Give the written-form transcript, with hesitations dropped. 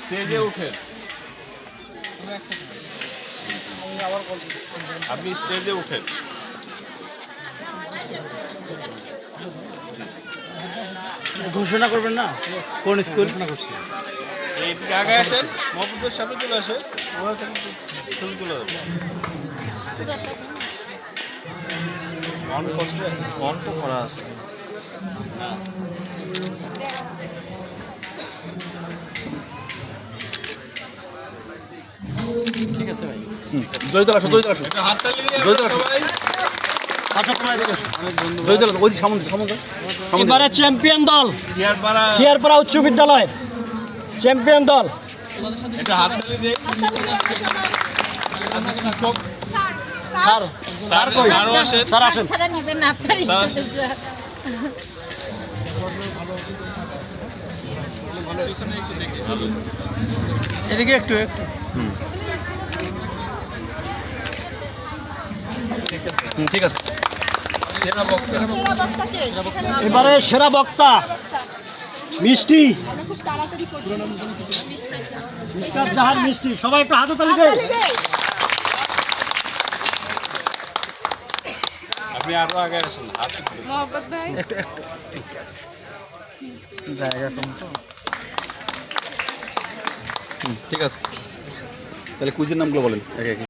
স্টেজে উঠে আপনি স্টেজে উঠেন। ঘোষণা করবেন না কোন স্কুল ঘোষণা করছি? এইদিকে আগে আসেন, মহবুবের সামনে চলে আসেন, ওরা থেকে ছবি তুলে দেবো। অন করছে, অন তো করা আছে। ঠিক আছে ভাই। জয়িত আসো, জয়িত আসো, একটা হাততালি দিয়ে জয়িত আমরা আসো। সবাই। জয়িত আসো, ওই সামনে সামনে এবারে চ্যাম্পিয়ন দল খিয়ারপাড়া খিয়ারপাড়া উচ্চ বিদ্যালয় চ্যাম্পিয়ন দল। একটা হাততালি দিয়ে শিক্ষক স্যার স্যার স্যারও আসেন। স্যার আসেন। ছাড়া নেবেন না আপনার এদিকে একটু একটু ঠিক আছে। এবারে সেরা বক্তা মিষ্টি জাহার মিষ্টি, সবাই একটু হাতে তালি দেয়। আপনি আরো আগে আসেন, হাত একটু একটু জায়গা কম তো। ঠিক আছে, তাহলে কুইজের নামগুলো বলেন একে একে।